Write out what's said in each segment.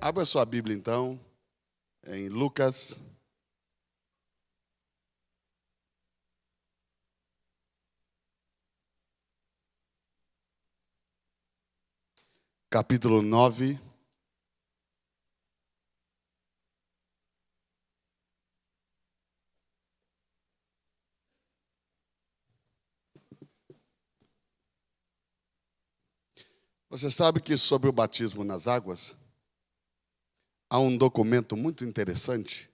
Abra sua Bíblia, então, em Lucas, capítulo 9. Você sabe que sobre o batismo nas águas, há um documento muito interessante,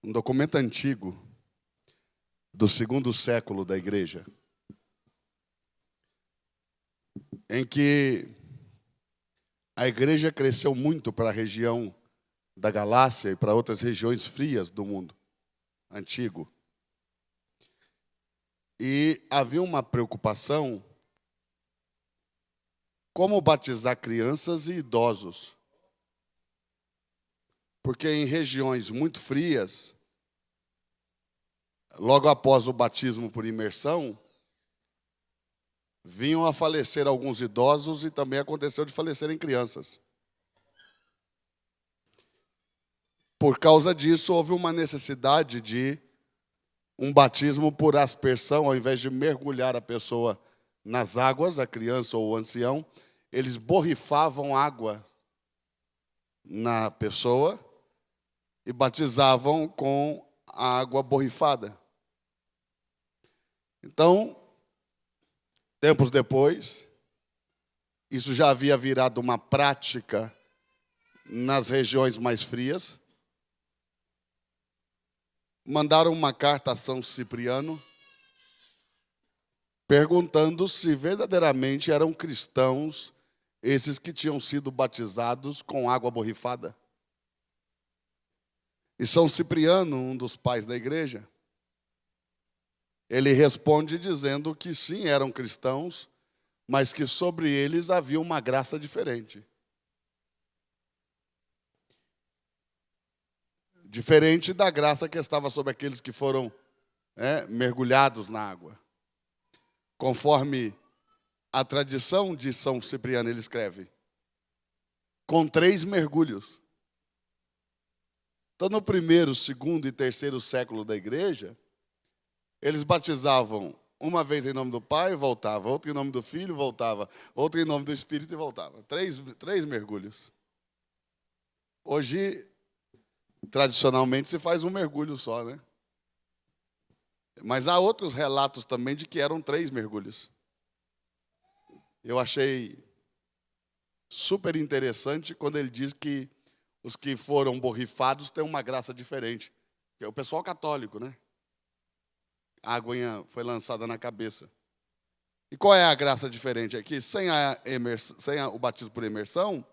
um documento antigo, do 2º século da igreja, em que a igreja cresceu muito para a região da Galácia e para outras regiões frias do mundo antigo. E havia uma preocupação como batizar crianças e idosos. Porque em regiões muito frias, logo após o batismo por imersão, vinham a falecer alguns idosos e também aconteceu de falecerem crianças. Por causa disso, houve uma necessidade de um batismo por aspersão, ao invés de mergulhar a pessoa nas águas, a criança ou o ancião, eles borrifavam água na pessoa e batizavam com a água borrifada. Então, tempos depois, isso já havia virado uma prática nas regiões mais frias. Mandaram uma carta a São Cipriano, perguntando se verdadeiramente eram cristãos esses que tinham sido batizados com água borrifada. E São Cipriano, um dos pais da igreja, ele responde dizendo que sim, eram cristãos, mas que sobre eles havia uma graça diferente. Diferente da graça que estava sobre aqueles que foram mergulhados na água. Conforme a tradição de São Cipriano, ele escreve, com 3 mergulhos. Então, no 1º, 2º e 3º século da igreja, eles batizavam uma vez em nome do Pai e voltava, outra em nome do Filho e voltava, outra em nome do Espírito e voltava. 3 mergulhos. Hoje, tradicionalmente, se faz um mergulho só, né? Mas há outros relatos também de que eram 3 mergulhos. Eu achei super interessante quando ele diz que os que foram borrifados têm uma graça diferente. Que é o pessoal católico, né? A aguinha foi lançada na cabeça. E qual é a graça diferente? É que sem o batismo por imersão,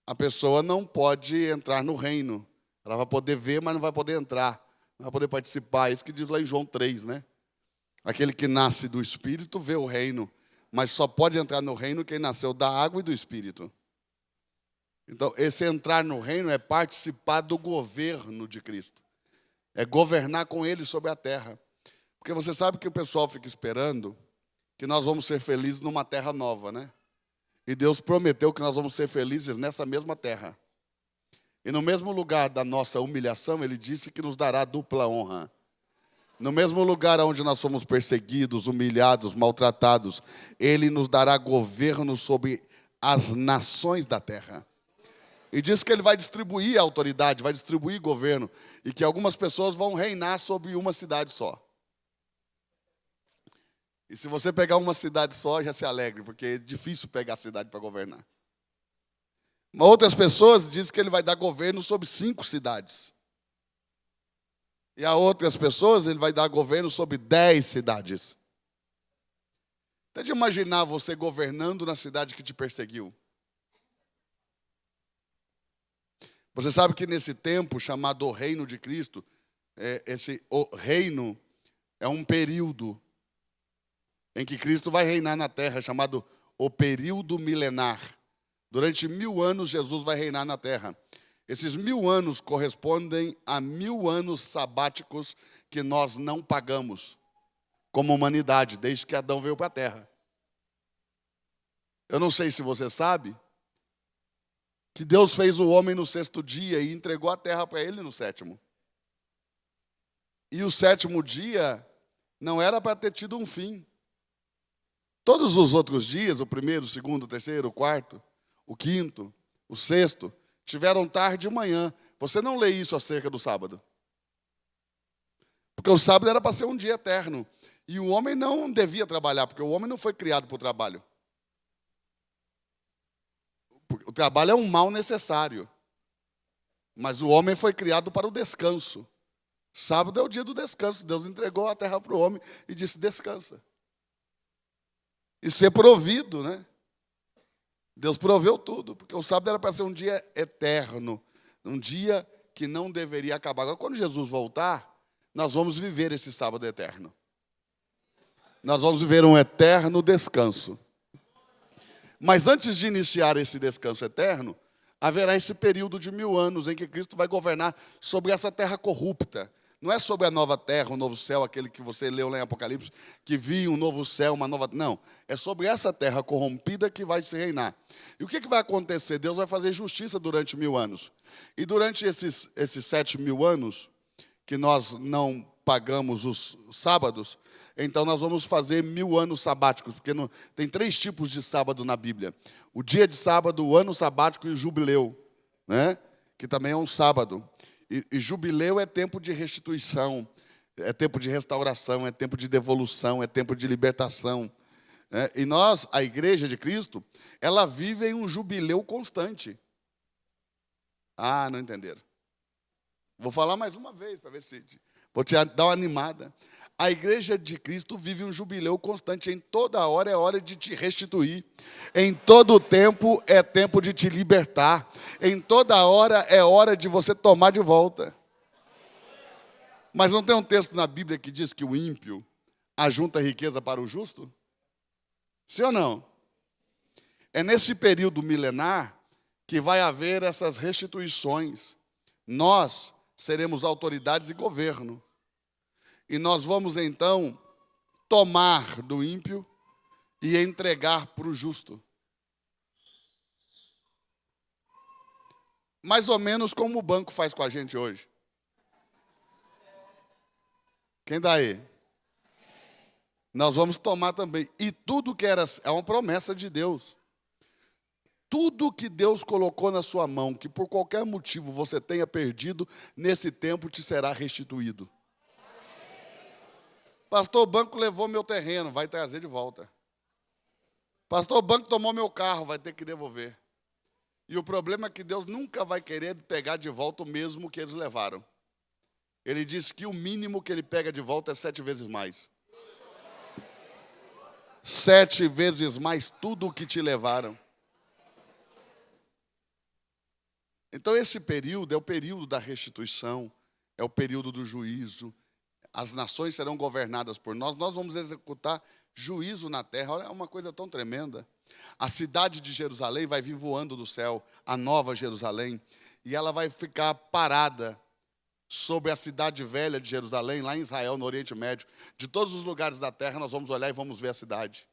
a pessoa não pode entrar no reino. Ela vai poder ver, mas não vai poder entrar. Não vai poder participar. Isso que diz lá em João 3, né? Aquele que nasce do Espírito vê o reino, mas só pode entrar no reino quem nasceu da água e do Espírito. Então, esse entrar no reino é participar do governo de Cristo. É governar com Ele sobre a terra. Porque você sabe que o pessoal fica esperando que nós vamos ser felizes numa terra nova, né? E Deus prometeu que nós vamos ser felizes nessa mesma terra. E no mesmo lugar da nossa humilhação, Ele disse que nos dará dupla honra. No mesmo lugar onde nós somos perseguidos, humilhados, maltratados, Ele nos dará governo sobre as nações da terra. E diz que Ele vai distribuir a autoridade, vai distribuir governo, e que algumas pessoas vão reinar sobre uma cidade só. E se você pegar uma cidade só, já se alegre, porque é difícil pegar a cidade para governar. Mas outras pessoas dizem que Ele vai dar governo sobre 5 cidades. E a outras pessoas Ele vai dar governo sobre 10 cidades. Tente imaginar você governando na cidade que te perseguiu. Você sabe que nesse tempo chamado o Reino de Cristo, o reino é um período em que Cristo vai reinar na terra, chamado o período milenar. Durante 1000 anos, Jesus vai reinar na terra. Esses 1000 anos correspondem a 1000 anos sabáticos que nós não pagamos como humanidade, desde que Adão veio para a terra. Eu não sei se você sabe, que Deus fez o homem no sexto dia e entregou a terra para ele no sétimo. E o sétimo dia não era para ter tido um fim. Todos os outros dias, o primeiro, o segundo, o terceiro, o quarto, o quinto, o sexto, tiveram tarde e manhã. Você não lê isso acerca do sábado. Porque o sábado era para ser um dia eterno. E o homem não devia trabalhar, porque o homem não foi criado para o trabalho. O trabalho é um mal necessário. Mas o homem foi criado para o descanso. Sábado é o dia do descanso. Deus entregou a terra para o homem e disse: descansa. E ser provido, né? Deus proveu tudo, porque o sábado era para ser um dia eterno, um dia que não deveria acabar. Agora, quando Jesus voltar, nós vamos viver esse sábado eterno. Nós vamos viver um eterno descanso. Mas antes de iniciar esse descanso eterno, haverá esse período de 1000 anos em que Cristo vai governar sobre essa terra corrupta. Não é sobre a nova terra, o novo céu, aquele que você leu lá em Apocalipse, que vi um novo céu, uma nova... Não, é sobre essa terra corrompida que vai se reinar. E o que vai acontecer? Deus vai fazer justiça durante 1000 anos. E durante esses 7.000 anos, que nós não pagamos os sábados, então nós vamos fazer 1000 anos sabáticos, porque tem 3 tipos de sábado na Bíblia. O dia de sábado, o ano sabático e o jubileu, né? Que também é um sábado. E jubileu é tempo de restituição, é tempo de restauração, é tempo de devolução, é tempo de libertação. Né? E nós, a Igreja de Cristo, ela vive em um jubileu constante. Ah, não entenderam. Vou falar mais uma vez, para ver se... Vou te dar uma animada. A Igreja de Cristo vive um jubileu constante. Em toda hora é hora de te restituir. Em todo tempo é tempo de te libertar. Em toda hora é hora de você tomar de volta. Mas não tem um texto na Bíblia que diz que o ímpio ajunta riqueza para o justo? Sim ou não? É nesse período milenar que vai haver essas restituições. Nós seremos autoridades e governo. E nós vamos, então, tomar do ímpio e entregar para o justo. Mais ou menos como o banco faz com a gente hoje. Quem dá aí? Nós vamos tomar também. E tudo que era... É uma promessa de Deus. Tudo que Deus colocou na sua mão, que por qualquer motivo você tenha perdido, nesse tempo te será restituído. Pastor, o banco levou meu terreno, vai trazer de volta. Pastor, o banco tomou meu carro, vai ter que devolver. E o problema é que Deus nunca vai querer pegar de volta o mesmo que eles levaram. Ele diz que o mínimo que ele pega de volta é 7 vezes mais. 7 vezes mais tudo o que te levaram. Então esse período é o período da restituição, é o período do juízo. As nações serão governadas por nós. Nós vamos executar juízo na terra. Olha, é uma coisa tão tremenda. A cidade de Jerusalém vai vir voando do céu, a nova Jerusalém, e ela vai ficar parada sobre a cidade velha de Jerusalém, lá em Israel, no Oriente Médio. De todos os lugares da terra, nós vamos olhar e vamos ver a cidade.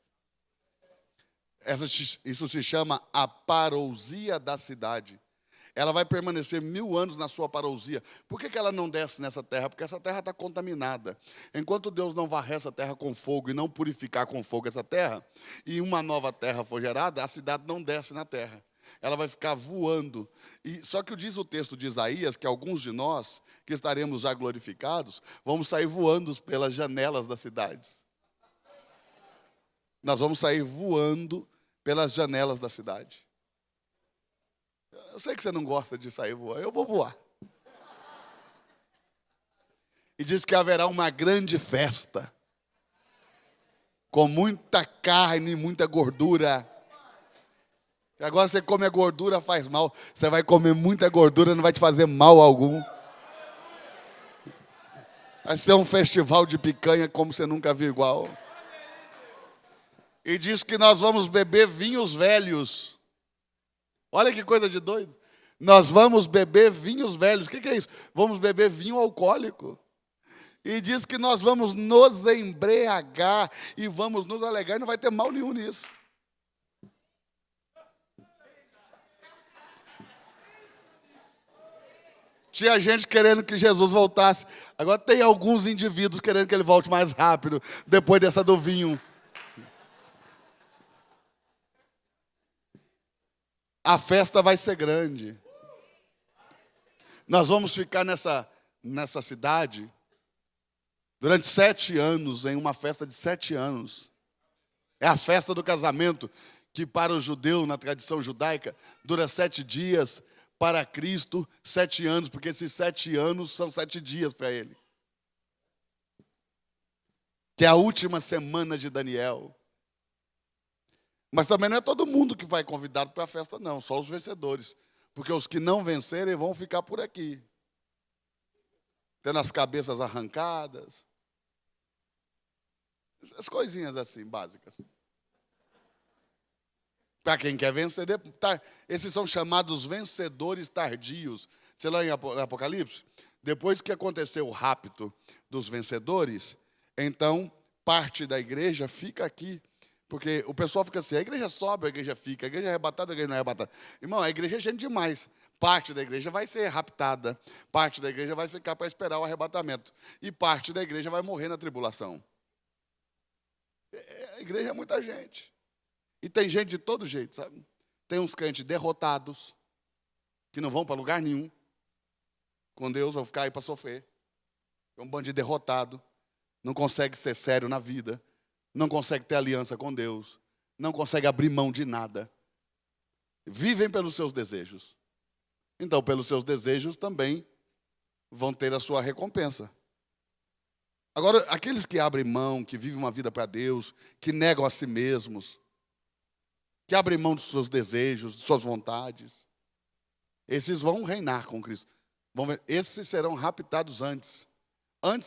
Isso se chama a parousia da cidade. Ela vai permanecer 1000 anos na sua parousia. Por que ela não desce nessa terra? Porque essa terra está contaminada. Enquanto Deus não varrer essa terra com fogo e não purificar com fogo essa terra, e uma nova terra for gerada, a cidade não desce na terra. Ela vai ficar voando. Só que diz o texto de Isaías que alguns de nós, que estaremos já glorificados, vamos sair voando pelas janelas das cidades. Nós vamos sair voando pelas janelas da cidade. Eu sei que você não gosta de sair voando, eu vou voar. E diz que haverá uma grande festa, com muita carne, muita gordura. E agora você come a gordura, faz mal. Você vai comer muita gordura, não vai te fazer mal algum. Vai ser um festival de picanha como você nunca viu igual. E diz que nós vamos beber vinhos velhos. Olha que coisa de doido. Nós vamos beber vinhos velhos. O que é isso? Vamos beber vinho alcoólico. E diz que nós vamos nos embriagar e vamos nos alegrar. E não vai ter mal nenhum nisso. Tinha gente querendo que Jesus voltasse. Agora tem alguns indivíduos querendo que ele volte mais rápido, depois dessa do vinho. A festa vai ser grande. Nós vamos ficar nessa cidade durante 7 anos, em uma festa de 7 anos. É a festa do casamento, que para o judeu, na tradição judaica, dura 7 dias, para Cristo, 7 anos, porque esses 7 anos são 7 dias para ele. Que é a última semana de Daniel. Mas também não é todo mundo que vai convidado para a festa, não, só os vencedores. Porque os que não vencerem vão ficar por aqui, tendo as cabeças arrancadas. As coisinhas assim, básicas. Para quem quer vencer, esses são chamados vencedores tardios. Você lê em Apocalipse? Depois que aconteceu o rapto dos vencedores, então parte da igreja fica aqui. Porque o pessoal fica assim, a igreja sobe, a igreja fica, a igreja é arrebatada, a igreja não é arrebatada. Irmão, a igreja é gente demais. Parte da igreja vai ser raptada, parte da igreja vai ficar para esperar o arrebatamento. E parte da igreja vai morrer na tribulação. A igreja é muita gente. E tem gente de todo jeito, sabe? Tem uns crentes derrotados, que não vão para lugar nenhum. Com Deus vão ficar aí para sofrer. É um bando de derrotado. Não consegue ser sério na vida. Não consegue ter aliança com Deus. Não consegue abrir mão de nada. Vivem pelos seus desejos. Então, pelos seus desejos também vão ter a sua recompensa. Agora, aqueles que abrem mão, que vivem uma vida para Deus, que negam a si mesmos, que abrem mão dos seus desejos, de suas vontades, esses vão reinar com Cristo. Esses serão raptados antes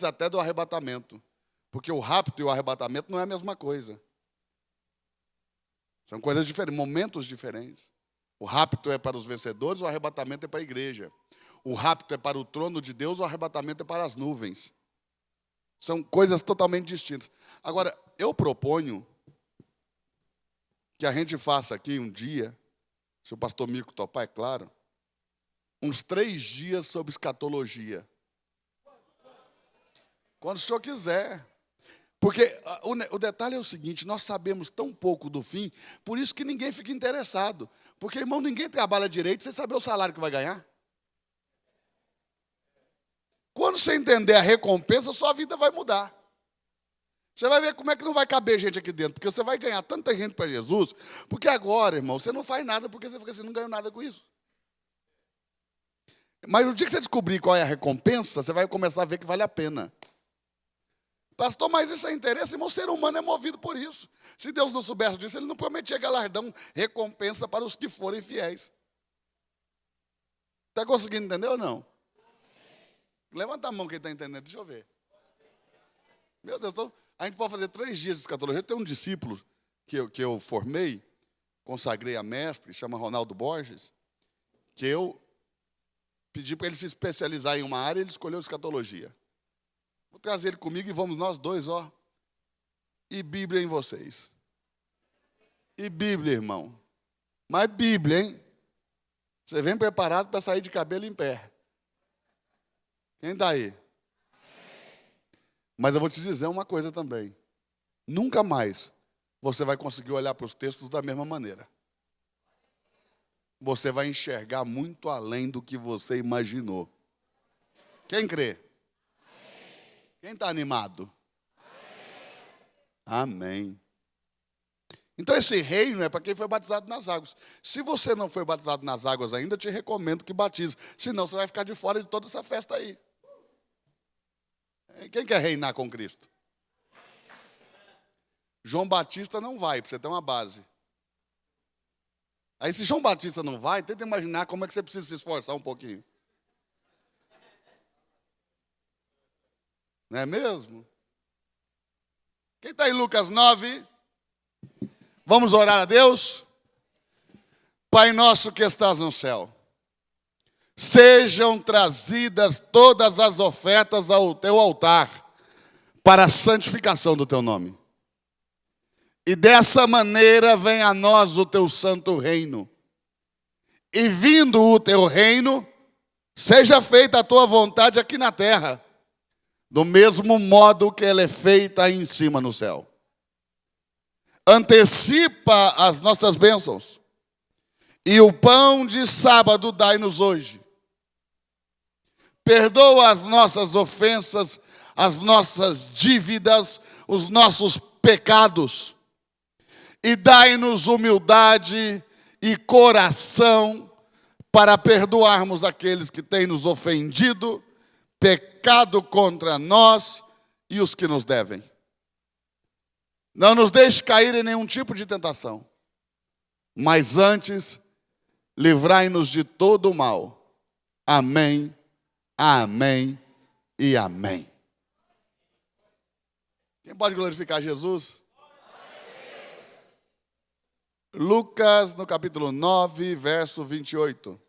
até do arrebatamento. Porque o rapto e o arrebatamento não é a mesma coisa. São coisas diferentes, momentos diferentes. O rapto é para os vencedores, o arrebatamento é para a igreja. O rapto é para o trono de Deus, o arrebatamento é para as nuvens. São coisas totalmente distintas. Agora, eu proponho que a gente faça aqui um dia, se o pastor Mico topar, é claro, uns 3 dias sobre escatologia. Quando o senhor quiser. Porque o detalhe é o seguinte, nós sabemos tão pouco do fim, por isso que ninguém fica interessado. Porque, irmão, ninguém trabalha direito sem saber o salário que vai ganhar. Quando você entender a recompensa, sua vida vai mudar. Você vai ver como é que não vai caber gente aqui dentro, porque você vai ganhar tanta gente para Jesus, porque agora, irmão, você não faz nada porque você fica assim, não ganha nada com isso. Mas no dia que você descobrir qual é a recompensa, você vai começar a ver que vale a pena. Pastor, mas isso é interesse, irmão, o ser humano é movido por isso. Se Deus não soubesse disso, ele não prometia galardão, recompensa para os que forem fiéis. Está conseguindo entender ou não? Levanta a mão quem está entendendo, deixa eu ver. Meu Deus, então, a gente pode fazer 3 dias de escatologia. Tem um discípulo que eu formei, consagrei a mestre, chama Ronaldo Borges, que eu pedi para ele se especializar em uma área e ele escolheu escatologia. Vou trazer ele comigo e vamos nós dois, ó. E Bíblia em vocês. E Bíblia, irmão. Mas Bíblia, hein? Você vem preparado para sair de cabelo em pé. Quem está aí? Mas eu vou te dizer uma coisa também. Nunca mais você vai conseguir olhar para os textos da mesma maneira. Você vai enxergar muito além do que você imaginou. Quem crê? Quem está animado? Amém. Então esse reino é para quem foi batizado nas águas. Se você não foi batizado nas águas ainda, eu te recomendo que batize. Senão você vai ficar de fora de toda essa festa aí. Quem quer reinar com Cristo? João Batista não vai, para você ter uma base. Aí se João Batista não vai, tenta imaginar como é que você precisa se esforçar um pouquinho. Não é mesmo? Quem está em Lucas 9? Vamos orar a Deus? Pai nosso que estás no céu, sejam trazidas todas as ofertas ao teu altar para a santificação do teu nome. E dessa maneira venha a nós o teu santo reino. E vindo o teu reino, Seja feita a tua vontade aqui na terra, do mesmo modo que ela é feita aí em cima no céu. Antecipa as nossas bênçãos. E o pão de sábado dai-nos hoje. Perdoa as nossas ofensas, as nossas dívidas, os nossos pecados. E dai-nos humildade e coração para perdoarmos aqueles que têm nos ofendido, pecado contra nós e os que nos devem. Não nos deixe cair em nenhum tipo de tentação, mas antes, livrai-nos de todo o mal. Amém, amém e amém. Quem pode glorificar Jesus? Lucas, no capítulo 9, verso 28.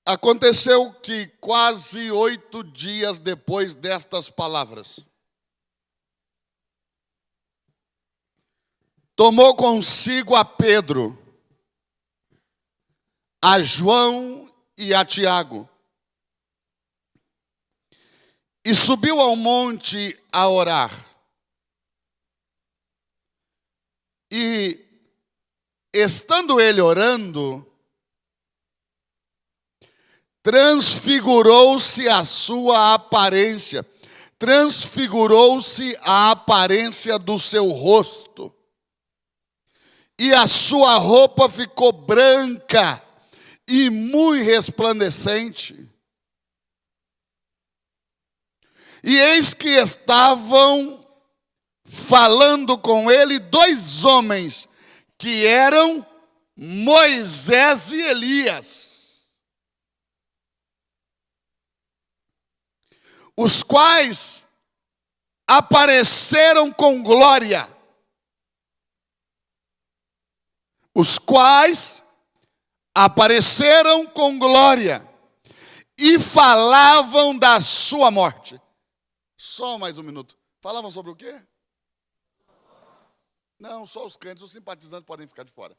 Aconteceu que quase 8 dias depois destas palavras, tomou consigo a Pedro, a João e a Tiago, e subiu ao monte a orar. E, estando ele orando, transfigurou-se a sua aparência, transfigurou-se a aparência do seu rosto, e a sua roupa ficou branca e muito resplandecente. E eis que estavam falando com ele 2 homens, que eram Moisés e Elias, os quais apareceram com glória. Os quais apareceram com glória e falavam da sua morte. Só mais um minuto. Falavam sobre o quê? Não, só os crentes, os simpatizantes podem ficar de fora.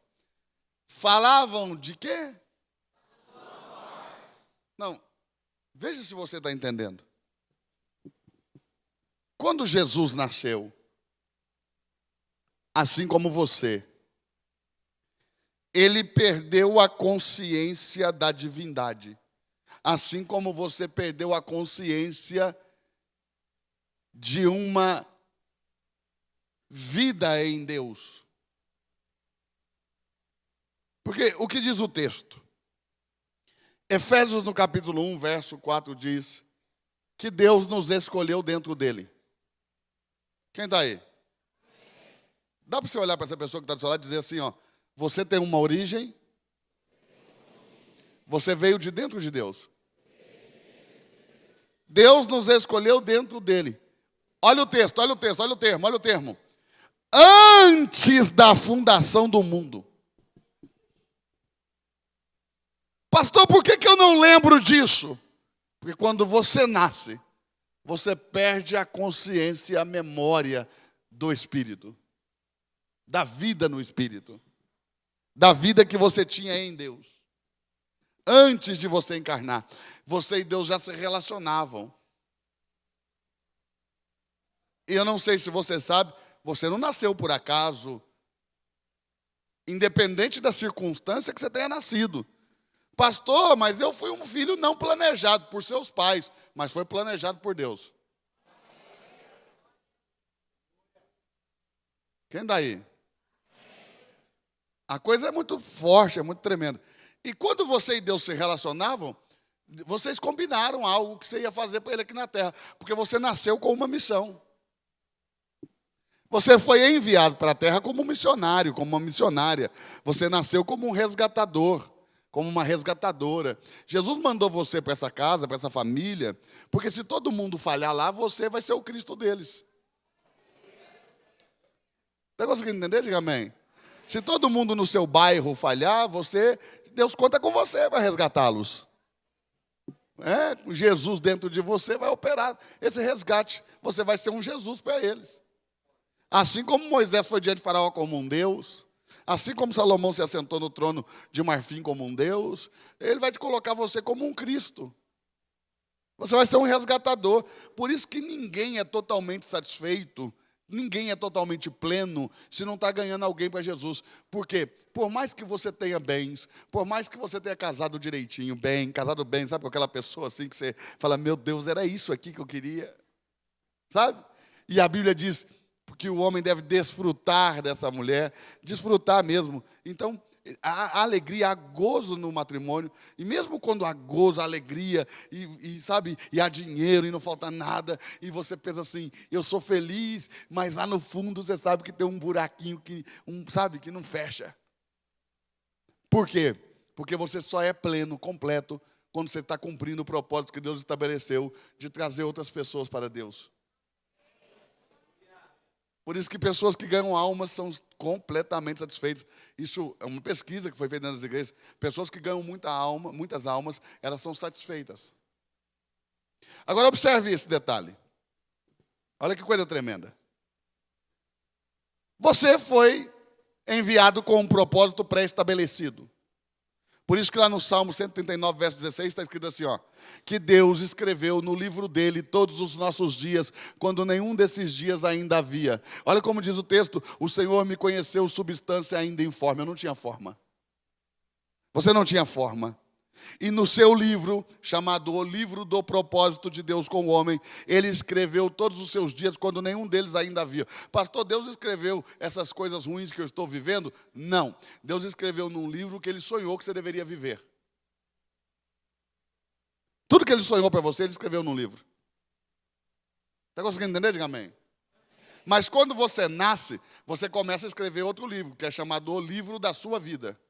Falavam de quê? Não, veja se você está entendendo. Quando Jesus nasceu, assim como você, ele perdeu a consciência da divindade, assim como você perdeu a consciência de uma vida em Deus. Porque o que diz o texto? Efésios no capítulo 1, verso 4 diz que Deus nos escolheu dentro dele. Quem está aí? Dá para você olhar para essa pessoa que está do seu lado e dizer assim, ó, você tem uma origem, você veio de dentro de Deus. Deus nos escolheu dentro dele. Olha o texto, olha o texto, olha o termo, olha o termo. Antes da fundação do mundo. Pastor, por que eu não lembro disso? Porque quando você nasce, você perde a consciência, a memória do Espírito. Da vida no Espírito. Da vida que você tinha em Deus. Antes de você encarnar, você e Deus já se relacionavam. E eu não sei se você sabe, você não nasceu por acaso, independente da circunstância que você tenha nascido. Pastor, mas eu fui um filho não planejado por seus pais, mas foi planejado por Deus. Quem daí? A coisa é muito forte, é muito tremenda. E quando você e Deus se relacionavam, vocês combinaram algo que você ia fazer para ele aqui na terra, porque você nasceu com uma missão. Você foi enviado para a terra como um missionário, como uma missionária. Você nasceu como um resgatador, como uma resgatadora. Jesus mandou você para essa casa, para essa família, porque se todo mundo falhar lá, você vai ser o Cristo deles. Está conseguindo entender? Diga amém. Se todo mundo no seu bairro falhar, Deus conta com você para resgatá-los. Jesus dentro de você vai operar esse resgate. Você vai ser um Jesus para eles. Assim como Moisés foi diante de Faraó como um Deus, assim como Salomão se assentou no trono de marfim como um Deus, ele vai te colocar você como um Cristo. Você vai ser um resgatador. Por isso que ninguém é totalmente satisfeito, ninguém é totalmente pleno se não está ganhando alguém para Jesus. Por quê? Por mais que você tenha bens, por mais que você tenha casado direitinho, casado bem, sabe, com aquela pessoa assim que você fala, meu Deus, era isso aqui que eu queria, sabe? E a Bíblia diz que o homem deve desfrutar dessa mulher, desfrutar mesmo. Então, há alegria, há gozo no matrimônio, e mesmo quando há gozo, há alegria, sabe, e há dinheiro, e não falta nada, e você pensa assim, eu sou feliz, mas lá no fundo você sabe que tem um buraquinho, sabe, que não fecha. Por quê? Porque você só é pleno, completo, quando você está cumprindo o propósito que Deus estabeleceu, de trazer outras pessoas para Deus. Por isso que pessoas que ganham almas são completamente satisfeitas. Isso é uma pesquisa que foi feita nas igrejas. Pessoas que ganham muitas almas, elas são satisfeitas. Agora observe esse detalhe. Olha que coisa tremenda. Você foi enviado com um propósito pré-estabelecido. Por isso que lá no Salmo 139, verso 16, está escrito assim, que Deus escreveu no livro dele todos os nossos dias, quando nenhum desses dias ainda havia. Olha como diz o texto, o Senhor me conheceu substância ainda informe. Eu não tinha forma. Você não tinha forma. E no seu livro, chamado O Livro do Propósito de Deus com o Homem, ele escreveu todos os seus dias, quando nenhum deles ainda havia. Pastor, Deus escreveu essas coisas ruins que eu estou vivendo? Não. Deus escreveu num livro que ele sonhou que você deveria viver. Tudo que ele sonhou para você, ele escreveu num livro. Está conseguindo entender? Diga amém. Mas quando você nasce, você começa a escrever outro livro, que é chamado O Livro da Sua Vida.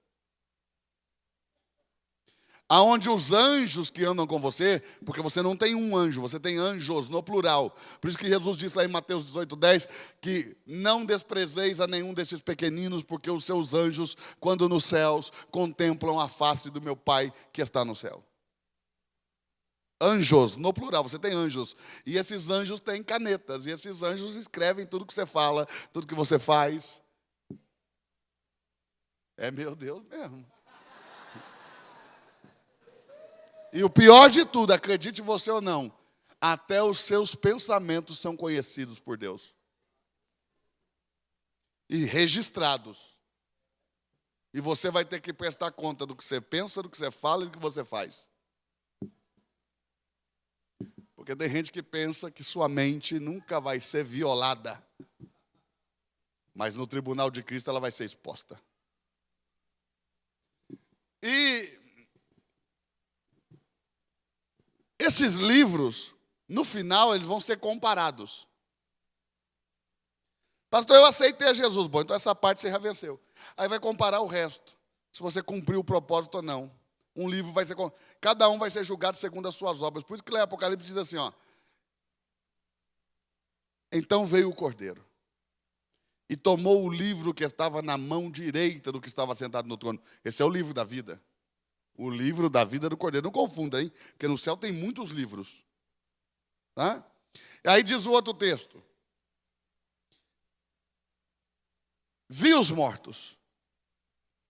Aonde os anjos que andam com você, porque você não tem um anjo, você tem anjos no plural. Por isso que Jesus disse lá em Mateus 18:10, que não desprezeis a nenhum desses pequeninos, porque os seus anjos, quando nos céus, contemplam a face do meu Pai que está no céu. Anjos, no plural, você tem anjos. E esses anjos têm canetas, e esses anjos escrevem tudo que você fala, tudo que você faz. É meu Deus mesmo. E o pior de tudo, acredite você ou não, até os seus pensamentos são conhecidos por Deus. E registrados. E você vai ter que prestar conta do que você pensa, do que você fala e do que você faz. Porque tem gente que pensa que sua mente nunca vai ser violada. Mas no tribunal de Cristo ela vai ser exposta. E esses livros, no final, eles vão ser comparados. Pastor, eu aceitei a Jesus. Bom, então essa parte você já venceu. Aí vai comparar o resto. Se você cumpriu o propósito ou não. Um livro vai ser... Cada um vai ser julgado segundo as suas obras. Por isso que lá em Apocalipse diz assim, Então veio o Cordeiro. E tomou o livro que estava na mão direita do que estava sentado no trono. Esse é o livro da vida. O livro da vida do Cordeiro. Não confunda, hein? Porque no céu tem muitos livros. Tá? E aí diz o outro texto. Vi os mortos,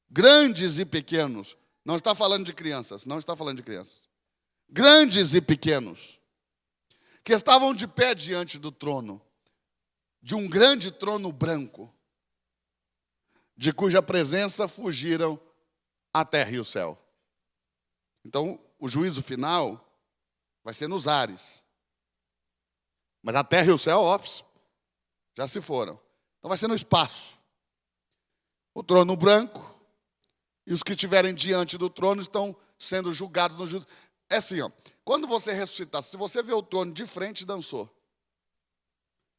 grandes e pequenos. Não está falando de crianças, não está falando de crianças. Grandes e pequenos, que estavam de pé diante do trono, de um grande trono branco, de cuja presença fugiram a terra e o céu. Então, o juízo final vai ser nos ares. Mas a terra e o céu, já se foram. Então vai ser no espaço. O trono branco e os que estiverem diante do trono estão sendo julgados no juízo. É assim, quando você ressuscitar, se você vê o trono de frente, dançou.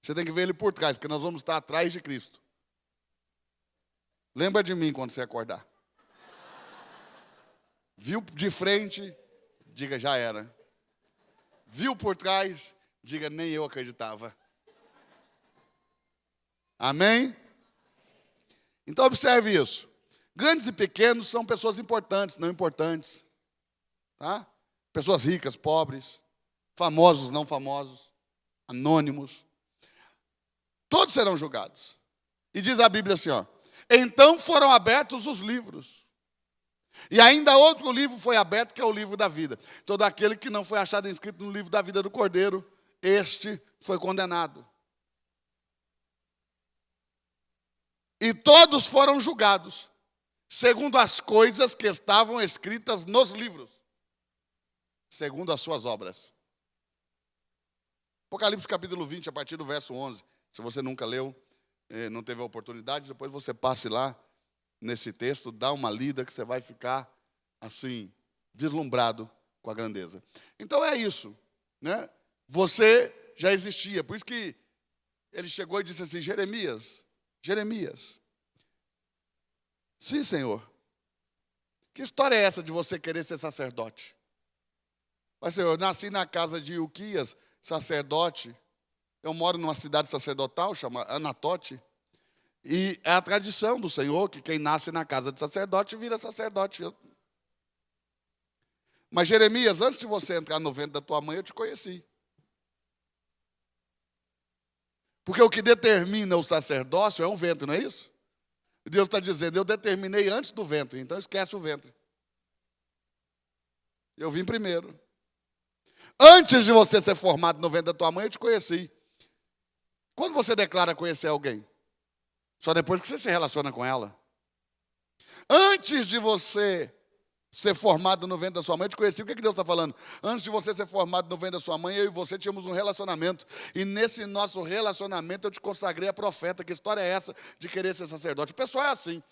Você tem que ver ele por trás, porque nós vamos estar atrás de Cristo. Lembra de mim quando você acordar. Viu de frente, diga, já era. Viu por trás, diga, nem eu acreditava. Amém? Então observe isso. Grandes e pequenos são pessoas importantes, não importantes. Tá? pessoas ricas, pobres, famosos, não famosos, anônimos, todos serão julgados. E diz a Bíblia assim, ó, então foram abertos os livros. E ainda outro livro foi aberto, que é o livro da vida. Todo aquele que não foi achado inscrito no livro da vida do Cordeiro, este foi condenado. E todos foram julgados, segundo as coisas que estavam escritas nos livros, segundo as suas obras. Apocalipse capítulo 20, a partir do verso 11. Se você nunca leu, não teve a oportunidade, depois você passe lá nesse texto, dá uma lida que você vai ficar assim, deslumbrado com a grandeza. Então é isso, né? Você já existia, por isso que ele chegou e disse assim, Jeremias, sim, Senhor, que história é essa de você querer ser sacerdote? Mas, Senhor, eu nasci na casa de Ilquias, sacerdote, eu moro numa cidade sacerdotal, chama Anatote, e é a tradição do Senhor que quem nasce na casa de sacerdote vira sacerdote. Mas, Jeremias, antes de você entrar no ventre da tua mãe, eu te conheci. Porque o que determina o sacerdócio é o ventre, não é isso? Deus está dizendo, eu determinei antes do ventre, então esquece o ventre. Eu vim primeiro. Antes de você ser formado no ventre da tua mãe, eu te conheci. Quando você declara conhecer alguém? Só depois que você se relaciona com ela. Antes de você ser formado no ventre da sua mãe, eu te conheci. O que Deus está falando? Antes de você ser formado no ventre da sua mãe, eu e você tínhamos um relacionamento. E nesse nosso relacionamento eu te consagrei a profeta. Que história é essa de querer ser sacerdote? O pessoal é assim.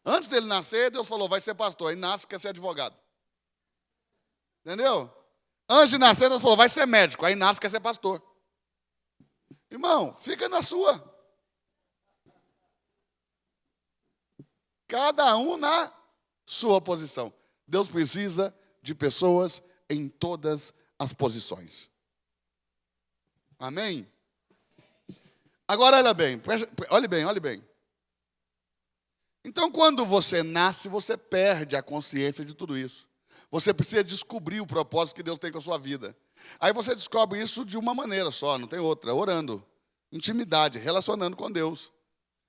Antes dele nascer, Deus falou, vai ser pastor. Aí nasce, quer ser advogado. Entendeu? Antes de nascer, Deus falou, vai ser médico. Aí nasce, quer ser pastor. Irmão, fica na sua. Cada um na sua posição. Deus precisa de pessoas em todas as posições. Amém? Agora olhe bem. Então, quando você nasce, você perde a consciência de tudo isso. Você precisa descobrir o propósito que Deus tem com a sua vida. Aí você descobre isso de uma maneira só, não tem outra, orando, intimidade, relacionando com Deus.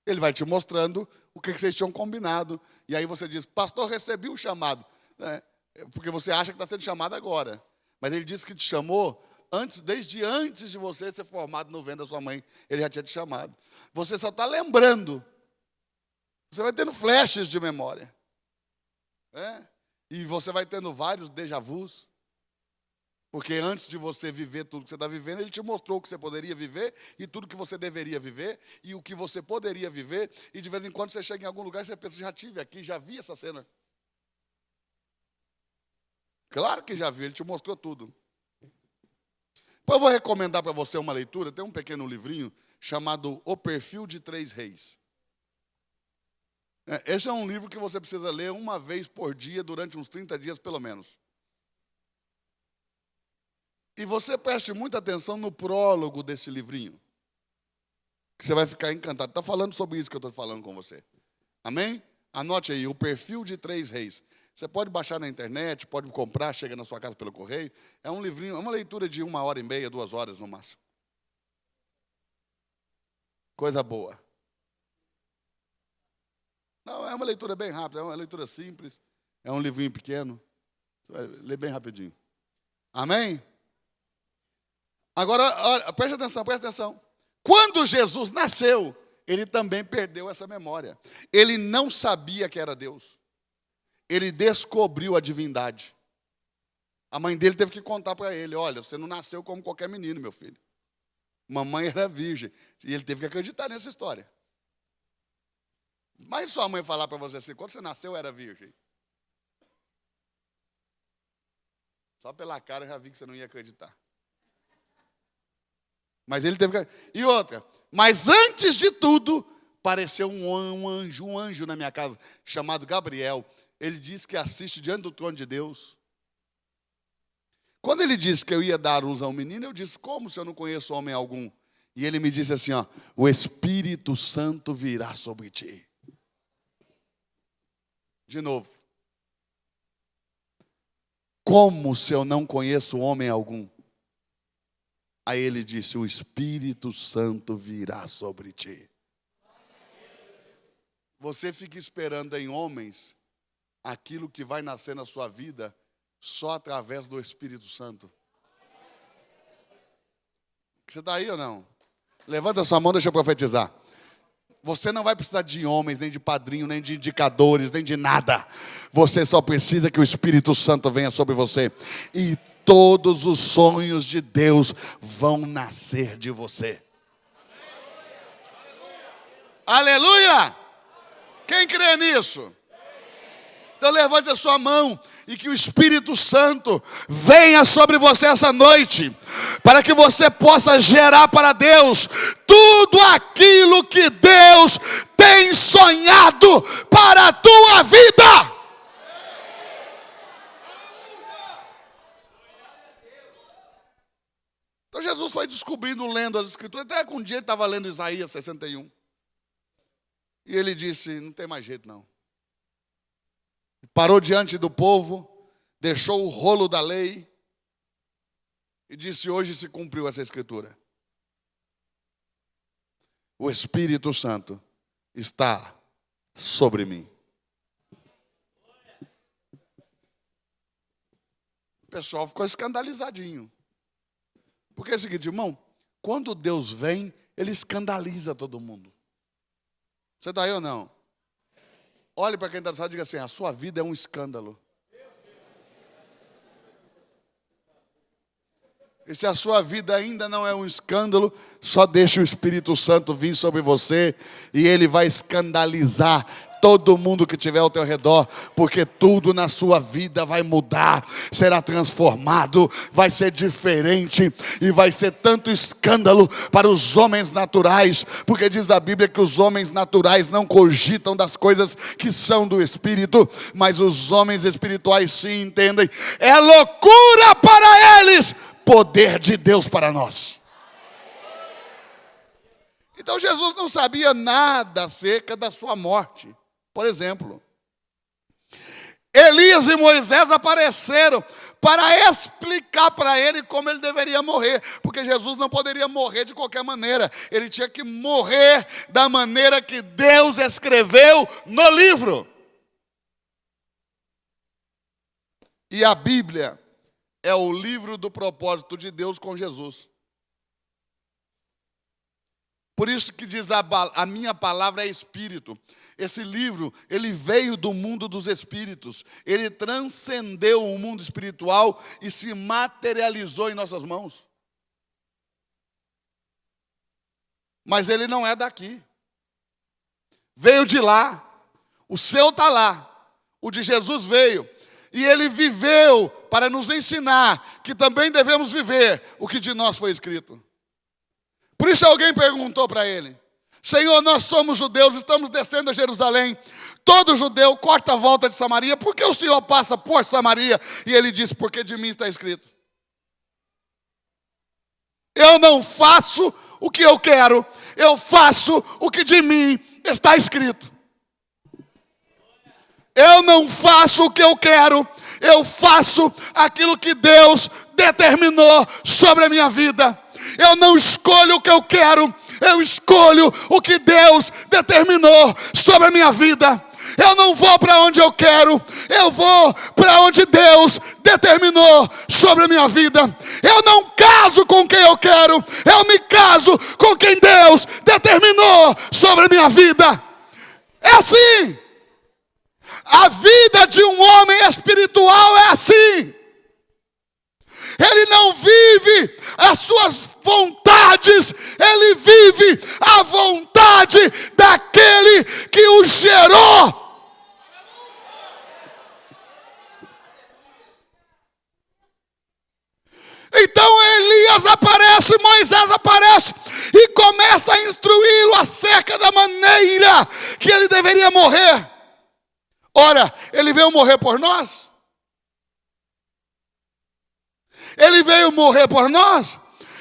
Ele vai te mostrando o que vocês tinham combinado. E aí você diz, pastor, recebi o chamado. Porque você acha que está sendo chamado agora. Mas ele disse que te chamou desde antes de você ser formado no ventre da sua mãe. Ele já tinha te chamado. Você só está lembrando. Você vai tendo flashes de memória. E você vai tendo vários déjà vus. Porque antes de você viver tudo que você está vivendo, ele te mostrou o que você poderia viver e tudo que você deveria viver e o que você poderia viver. E de vez em quando você chega em algum lugar e você pensa, já tive aqui, já vi essa cena. Claro que já vi, ele te mostrou tudo. Depois eu vou recomendar para você uma leitura, tem um pequeno livrinho chamado O Perfil de Três Reis. Esse é um livro que você precisa ler uma vez por dia, durante uns 30 dias pelo menos. E você preste muita atenção no prólogo desse livrinho, que você vai ficar encantado. Está falando sobre isso que eu estou falando com você. Amém? Anote aí, O Perfil de Três Reis. Você pode baixar na internet, pode comprar, chega na sua casa pelo correio. É um livrinho, é uma leitura de 1h30, 2 horas no máximo. Coisa boa. Não, é uma leitura bem rápida, é uma leitura simples. É um livrinho pequeno. Você vai ler bem rapidinho. Amém? Agora, olha, preste atenção. Quando Jesus nasceu, ele também perdeu essa memória. Ele não sabia que era Deus. Ele descobriu a divindade. A mãe dele teve que contar para ele, olha, você não nasceu como qualquer menino, meu filho. Mamãe era virgem. E ele teve que acreditar nessa história. Mas sua mãe falar para você assim, quando você nasceu, era virgem. Só pela cara eu já vi que você não ia acreditar. Mas ele teve que... E outra, mas antes de tudo, apareceu um anjo na minha casa, chamado Gabriel. Ele disse que assiste diante do trono de Deus. Quando ele disse que eu ia dar luz a um menino, eu disse, como se eu não conheço homem algum? E ele me disse assim, ó, o Espírito Santo virá sobre ti. De novo. como se eu não conheço homem algum? Aí ele disse: o Espírito Santo virá sobre ti. Você fica esperando em homens aquilo que vai nascer na sua vida só através do Espírito Santo. Você está aí ou não? Levanta a sua mão, deixa eu profetizar. Você não vai precisar de homens, nem de padrinho, nem de indicadores, nem de nada. Você só precisa que o Espírito Santo venha sobre você. E todos os sonhos de Deus vão nascer de você. Aleluia! Quem crê nisso? Então levante a sua mão e que o Espírito Santo venha sobre você essa noite, para que você possa gerar para Deus tudo aquilo que Deus tem sonhado para a tua vida. Então Jesus foi descobrindo, lendo as Escrituras, até que um dia ele estava lendo Isaías 61. E ele disse: não tem mais jeito não. Parou diante do povo, deixou o rolo da lei e disse: hoje se cumpriu essa Escritura. O Espírito Santo está sobre mim. O pessoal ficou escandalizadinho. Porque é o seguinte, irmão, quando Deus vem, Ele escandaliza todo mundo. Você está aí ou não? Olhe para quem está do lado e diga assim: a sua vida é um escândalo. E se a sua vida ainda não é um escândalo, só deixa o Espírito Santo vir sobre você e ele vai escandalizar todo mundo que estiver ao teu redor, porque tudo na sua vida vai mudar, será transformado, vai ser diferente e vai ser tanto escândalo para os homens naturais, porque diz a Bíblia que os homens naturais não cogitam das coisas que são do Espírito, mas os homens espirituais sim entendem. É loucura para eles, poder de Deus para nós. Então Jesus não sabia nada acerca da sua morte. Por exemplo, Elias e Moisés apareceram para explicar para ele como ele deveria morrer, porque Jesus não poderia morrer de qualquer maneira, ele tinha que morrer da maneira que Deus escreveu no livro. E a Bíblia é o livro do propósito de Deus com Jesus. Por isso que diz a minha palavra é espírito. Esse livro, ele veio do mundo dos espíritos. Ele transcendeu o mundo espiritual e se materializou em nossas mãos. Mas ele não é daqui. Veio de lá. O seu está lá. O de Jesus veio. E ele viveu para nos ensinar que também devemos viver o que de nós foi escrito. Por isso alguém perguntou para ele: Senhor, nós somos judeus, estamos descendo a Jerusalém. Todo judeu corta a volta de Samaria. Por que o Senhor passa por Samaria? E ele disse: porque de mim está escrito. Eu não faço o que eu quero, eu faço o que de mim está escrito. Eu não faço o que eu quero, eu faço aquilo que Deus determinou sobre a minha vida. Eu não escolho o que eu quero, eu escolho o que Deus determinou sobre a minha vida. Eu não vou para onde eu quero, eu vou para onde Deus determinou sobre a minha vida. Eu não caso com quem eu quero, eu me caso com quem Deus determinou sobre a minha vida. É assim. A vida de um homem espiritual é assim. Ele não vive as suas vontades, ele vive a vontade daquele que o gerou. Então Elias aparece, Moisés aparece e começa a instruí-lo acerca da maneira que ele deveria morrer. Ora, ele veio morrer por nós? Ele veio morrer por nós?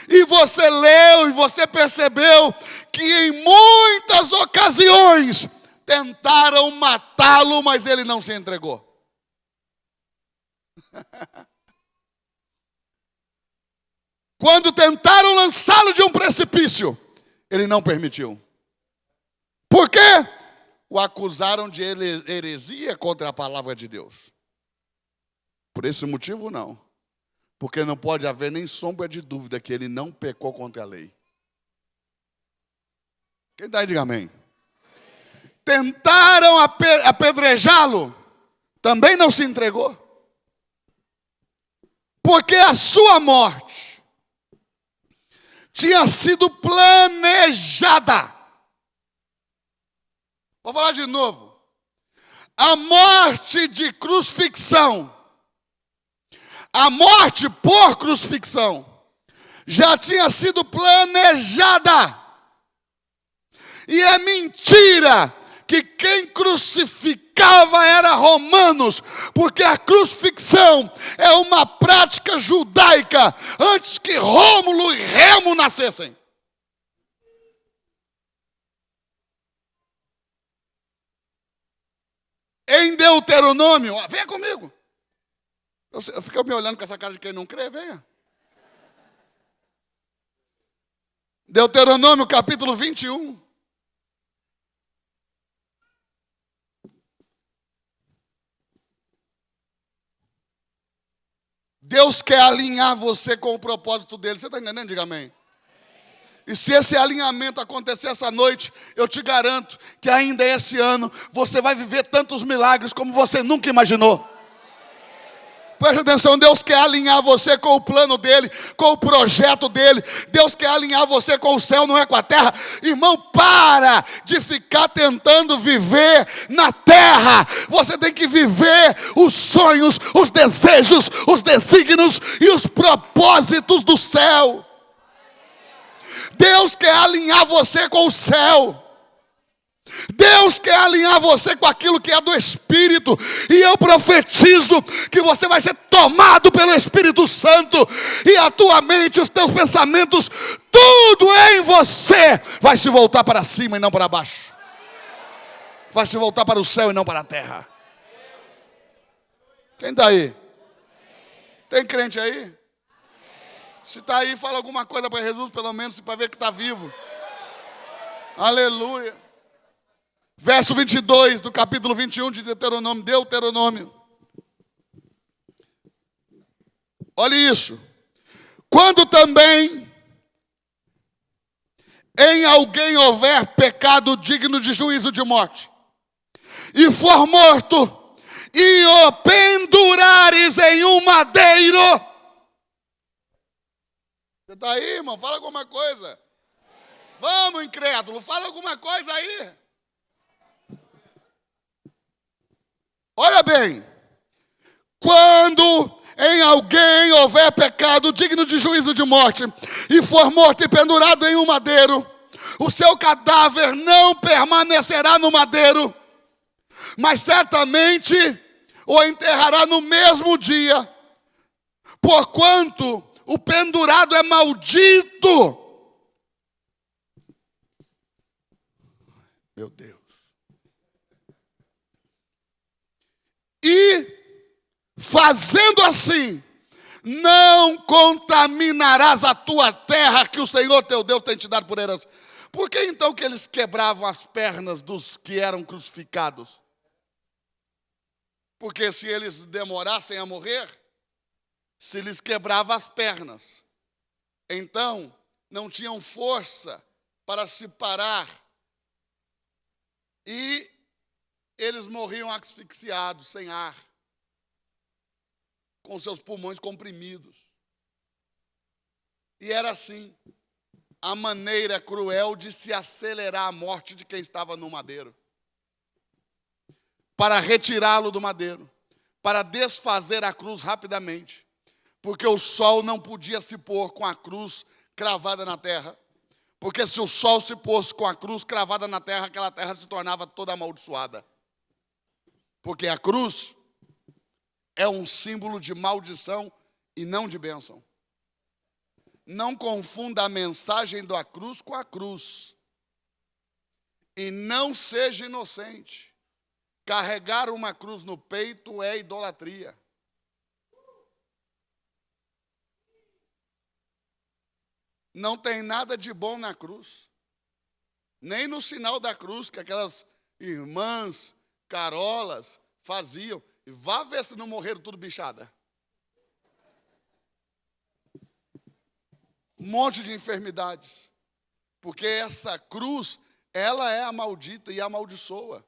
E você leu e você percebeu que em muitas ocasiões tentaram matá-lo, mas ele não se entregou. Quando tentaram lançá-lo de um precipício, ele não permitiu. Por quê? O acusaram de heresia contra a palavra de Deus. Por esse motivo, não. Porque não pode haver nem sombra de dúvida que ele não pecou contra a lei. Quem está aí, diga amém. Tentaram apedrejá-lo, também não se entregou. Porque a sua morte tinha sido planejada. Vou falar de novo. A morte de crucifixão, a morte por crucifixão, já tinha sido planejada. E é mentira que quem crucificava era romanos, porque a crucifixão é uma prática judaica antes que Rômulo e Remo nascessem. Em Deuteronômio, venha comigo. Eu fico me olhando com essa cara de quem não crê, venha. Deuteronômio capítulo 21. Deus quer alinhar você com o propósito dele. Você está entendendo? Diga amém. E se esse alinhamento acontecer essa noite, eu te garanto que ainda esse ano você vai viver tantos milagres como você nunca imaginou. Presta atenção, Deus quer alinhar você com o plano dele, com o projeto dele. Deus quer alinhar você com o céu, não é com a terra. Irmão, para de ficar tentando viver na terra. Você tem que viver os sonhos, os desejos, os desígnios e os propósitos do céu. Deus quer alinhar você com o céu. Deus quer alinhar você com aquilo que é do Espírito. E eu profetizo que você vai ser tomado pelo Espírito Santo. E a tua mente, os teus pensamentos, tudo em você vai se voltar para cima e não para baixo. Vai se voltar para o céu e não para a terra. Quem está aí? Tem crente aí? Se está aí, fala alguma coisa para Jesus, pelo menos, para ver que está vivo. Aleluia. Verso 22 do capítulo 21 de Deuteronômio. Olha isso. Quando também em alguém houver pecado digno de juízo de morte, e for morto, e o pendurares em um madeiro. Você está aí, irmão? Fala alguma coisa. Vamos, incrédulo, fala alguma coisa aí. Olha bem, quando em alguém houver pecado digno de juízo de morte, e for morto e pendurado em um madeiro, o seu cadáver não permanecerá no madeiro, mas certamente o enterrará no mesmo dia, porquanto o pendurado é maldito. Meu Deus. E, fazendo assim, não contaminarás a tua terra que o Senhor teu Deus tem te dado por herança. Por que então que eles quebravam as pernas dos que eram crucificados? Porque se eles demorassem a morrer, se lhes quebrava as pernas, então não tinham força para se parar e eles morriam asfixiados, sem ar, com seus pulmões comprimidos. E era assim, a maneira cruel de se acelerar a morte de quem estava no madeiro. Para retirá-lo do madeiro, para desfazer a cruz rapidamente, porque o sol não podia se pôr com a cruz cravada na terra, porque se o sol se pôs com a cruz cravada na terra, aquela terra se tornava toda amaldiçoada. Porque a cruz é um símbolo de maldição e não de bênção. Não confunda a mensagem da cruz com a cruz. E não seja inocente. Carregar uma cruz no peito é idolatria. Não tem nada de bom na cruz. Nem no sinal da cruz, que aquelas irmãs carolas faziam. E vá ver se não morreram tudo bichada. Um monte de enfermidades. Porque essa cruz, ela é a maldita e amaldiçoa.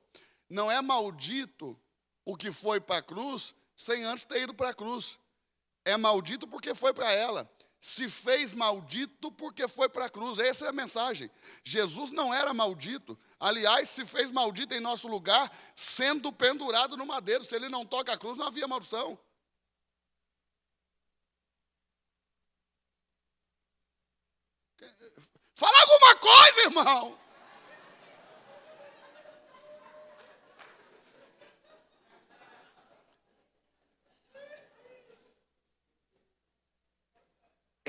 Não é maldito o que foi para a cruz sem antes ter ido para a cruz. É maldito porque foi para ela. Se fez maldito porque foi para a cruz. Essa é a mensagem. Jesus não era maldito. Aliás, se fez maldito em nosso lugar, sendo pendurado no madeiro. Se ele não toca a cruz, não havia maldição. Fala alguma coisa, irmão.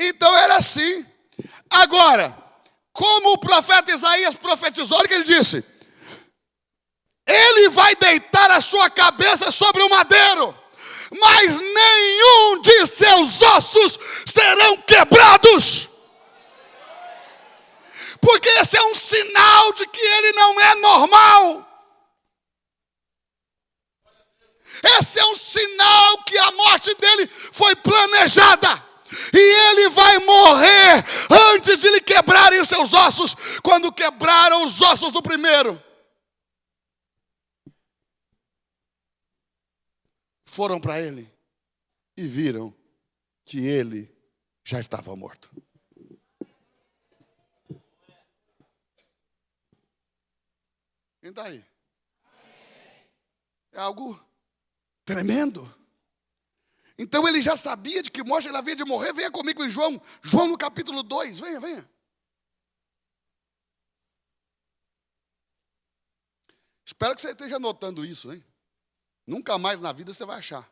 Então era assim. Agora, como o profeta Isaías profetizou, olha o que ele disse: ele vai deitar a sua cabeça sobre o madeiro, mas nenhum de seus ossos serão quebrados. Porque esse é um sinal de que ele não é normal. Esse é um sinal que a morte dele foi planejada. E ele vai morrer antes de lhe quebrarem os seus ossos, quando quebraram os ossos do primeiro. Foram para ele e viram que ele já estava morto. Quem está aí? É algo tremendo. Então ele já sabia de que morte ele havia de morrer. Venha comigo em João no capítulo 2. Venha. Espero que você esteja anotando isso, hein? Nunca mais na vida você vai achar.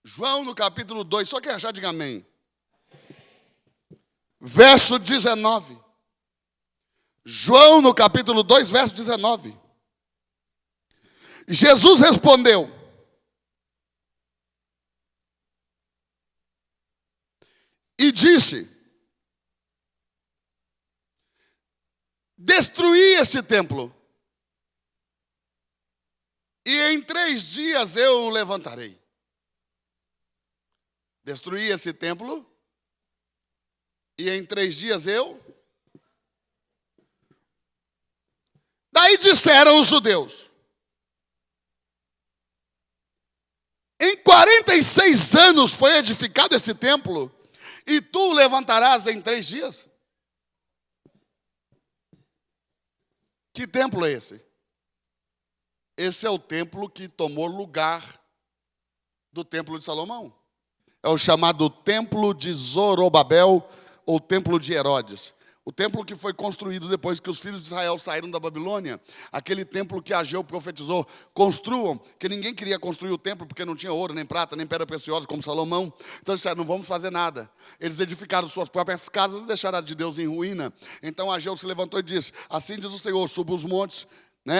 João no capítulo 2, só quem achar, diga amém. Verso 19. João no capítulo 2, verso 19. Jesus respondeu: e disse: destruí esse templo, e em 3 dias eu o levantarei. Destruí esse templo, e em 3 dias eu... Daí disseram os judeus: em 46 anos foi edificado esse templo, e tu o levantarás em 3 dias? Que templo é esse? Esse é o templo que tomou lugar do templo de Salomão. É o chamado templo de Zorobabel, ou templo de Herodes. O templo que foi construído depois que os filhos de Israel saíram da Babilônia. Aquele templo que Ageu profetizou: construam, que ninguém queria construir o templo porque não tinha ouro, nem prata, nem pedra preciosa como Salomão. Então eles disseram: não vamos fazer nada. Eles edificaram suas próprias casas e deixaram a de Deus em ruína. Então Ageu se levantou e disse: assim diz o Senhor, suba os montes,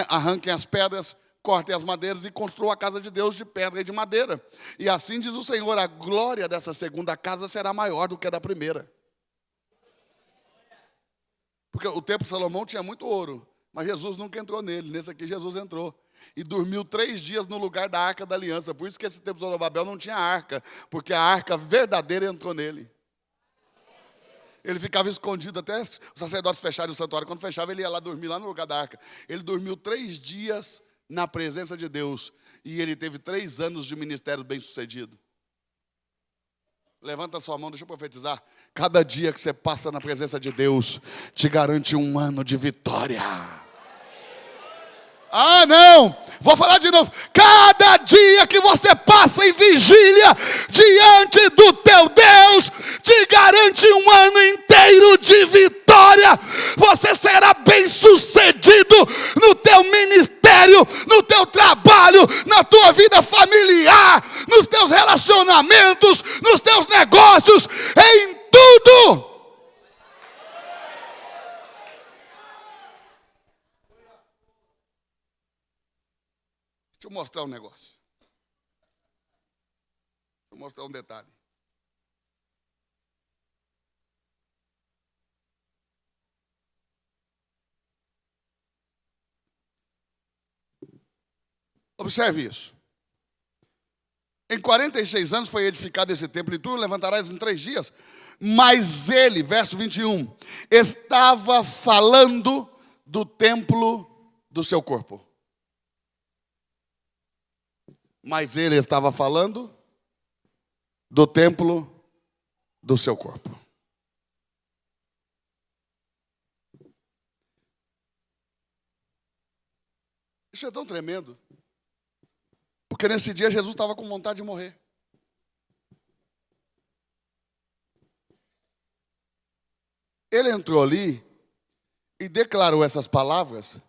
arranquem as pedras, cortem as madeiras e construam a casa de Deus de pedra e de madeira. E assim diz o Senhor: a glória dessa segunda casa será maior do que a da primeira. Porque o templo de Salomão tinha muito ouro, mas Jesus nunca entrou nele. Nesse aqui Jesus entrou. E dormiu 3 dias no lugar da arca da aliança. Por isso que esse templo de Zorobabel não tinha arca, porque a arca verdadeira entrou nele. Ele ficava escondido até os sacerdotes fecharem o santuário. Quando fechava, ele ia lá dormir, lá no lugar da arca. Ele dormiu 3 dias na presença de Deus. E ele teve 3 anos de ministério bem sucedido. Levanta a sua mão, deixa eu profetizar. Cada dia que você passa na presença de Deus te garante um ano de vitória. Ah, não! Vou falar de novo. Cada dia que você passa em vigília diante do teu Deus te garante um ano inteiro de vitória. Você será bem sucedido no teu ministério, no teu trabalho, na tua vida familiar, nos teus relacionamentos, nos teus negócios, em tudo. Deixa eu mostrar um negócio. mostrar um detalhe. Observe isso. Em 46 anos foi edificado esse templo, e tu o levantarás em 3 dias. Mas ele, verso 21, estava falando do templo do seu corpo. Mas ele estava falando do templo do seu corpo. Isso é tão tremendo. Porque nesse dia Jesus estava com vontade de morrer. Ele entrou ali e declarou essas palavras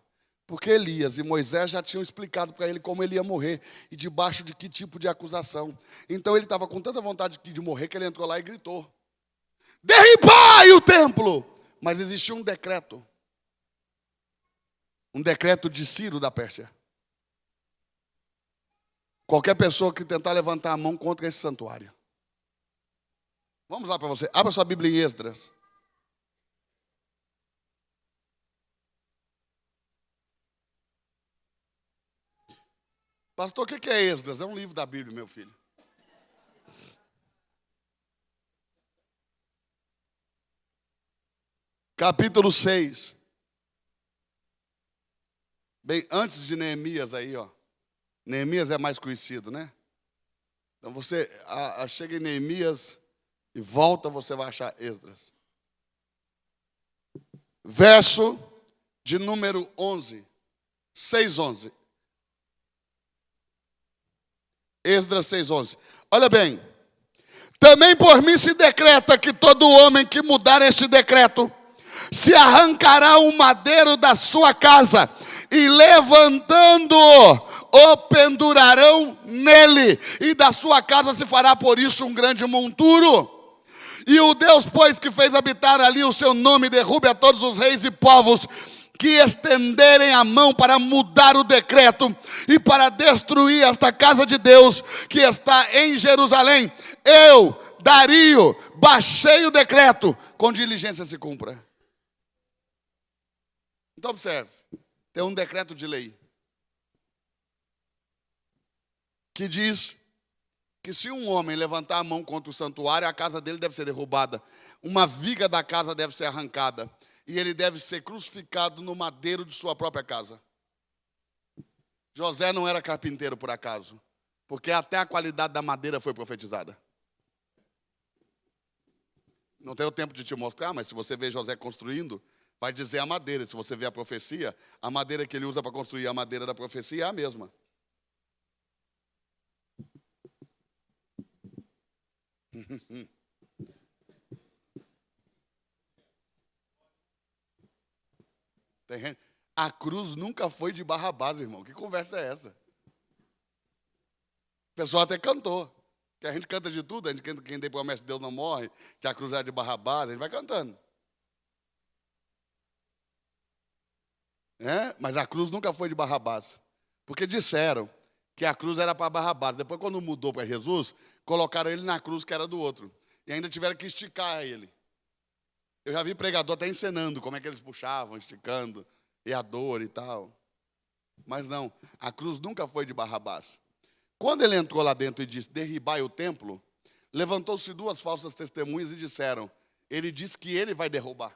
porque Elias e Moisés já tinham explicado para ele como ele ia morrer e debaixo de que tipo de acusação. Então ele estava com tanta vontade de morrer que ele entrou lá e gritou: derribai o templo! Mas existia um decreto de Ciro da Pérsia. Qualquer pessoa que tentar levantar a mão contra esse santuário. Vamos lá para você. Abra sua Bíblia em Esdras. Pastor, o que é Esdras? É um livro da Bíblia, meu filho. Capítulo 6. Bem, antes de Neemias aí, ó. Neemias é mais conhecido, né? Então você chega em Neemias e volta, você vai achar Esdras. Verso de número 11. 6:11. Esdras 6:11. Olha bem. Também por mim se decreta que todo homem que mudar este decreto se arrancará o madeiro da sua casa e levantando-o, o pendurarão nele, e da sua casa se fará por isso um grande monturo. E o Deus, pois, que fez habitar ali o seu nome, derrube a todos os reis e povos que estenderem a mão para mudar o decreto e para destruir esta casa de Deus que está em Jerusalém. Eu, Dario, baixei o decreto, com diligência se cumpra. Então observe, tem um decreto de lei que diz que se um homem levantar a mão contra o santuário, a casa dele deve ser derrubada, uma viga da casa deve ser arrancada, e ele deve ser crucificado no madeiro de sua própria casa. José não era carpinteiro por acaso, porque até a qualidade da madeira foi profetizada. Não tenho tempo de te mostrar, mas se você ver José construindo, vai dizer a madeira. Se você ver a profecia, a madeira que ele usa para construir a madeira da profecia é a mesma. A cruz nunca foi de Barrabás, irmão. Que conversa é essa? O pessoal até cantou. Que a gente canta de tudo, a gente canta quem tem promessa de Deus não morre, que a cruz é de Barrabás, a gente vai cantando. Mas a cruz nunca foi de Barrabás. Porque disseram que a cruz era para Barrabás. Depois, quando mudou para Jesus, colocaram ele na cruz que era do outro. E ainda tiveram que esticar ele. Eu já vi pregador até encenando como é que eles puxavam, esticando, e a dor e tal. Mas não, a cruz nunca foi de Barrabás. Quando ele entrou lá dentro e disse, derribai o templo, levantou-se 2 falsas testemunhas e disseram, ele disse que ele vai derrubar.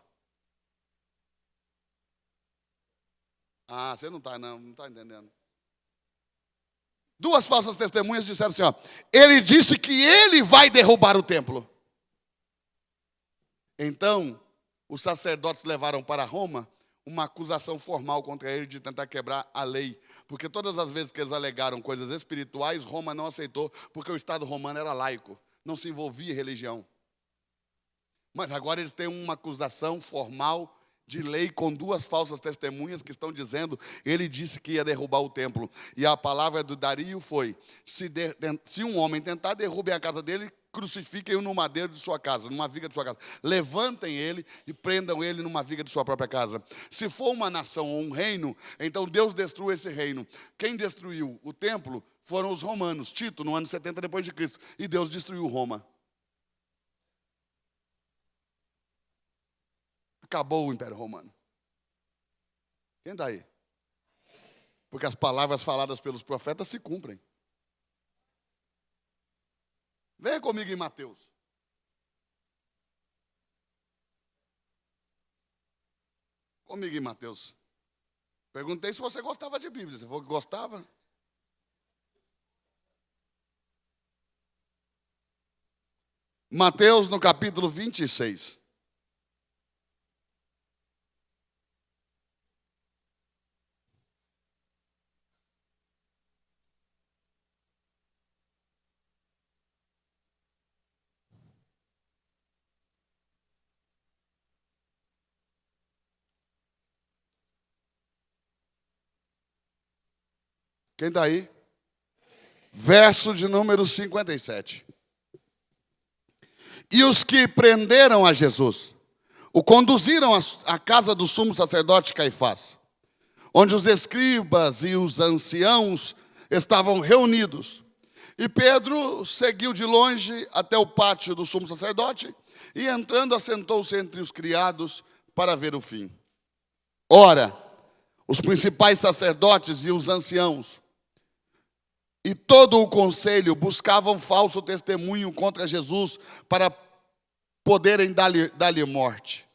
Ah, você não está entendendo. 2 falsas testemunhas disseram assim, ó, ele disse que ele vai derrubar o templo. Então, os sacerdotes levaram para Roma uma acusação formal contra ele de tentar quebrar a lei. Porque todas as vezes que eles alegaram coisas espirituais, Roma não aceitou, porque o Estado romano era laico, não se envolvia em religião. Mas agora eles têm uma acusação formal de lei com 2 falsas testemunhas que estão dizendo, ele disse que ia derrubar o templo. E a palavra do Dario foi, se um homem tentar, derrube a casa dele, crucifiquem-o no madeiro de sua casa, numa viga de sua casa. Levantem ele e prendam ele numa viga de sua própria casa. Se for uma nação ou um reino, então Deus destrua esse reino. Quem destruiu o templo foram os romanos. Tito, no ano 70 depois de Cristo. E Deus destruiu Roma. Acabou o Império Romano. Quem está aí? Porque as palavras faladas pelos profetas se cumprem. Venha comigo em Mateus. Comigo em Mateus. Perguntei se você gostava de Bíblia. Você falou que gostava? Mateus, no capítulo 26. Quem está aí? Verso de número 57. E os que prenderam a Jesus, o conduziram à casa do sumo sacerdote Caifás, onde os escribas e os anciãos estavam reunidos. E Pedro seguiu de longe até o pátio do sumo sacerdote, e entrando assentou-se entre os criados para ver o fim. Ora, os principais sacerdotes e os anciãos e todo o conselho buscavam falso testemunho contra Jesus para poderem dar-lhe morte.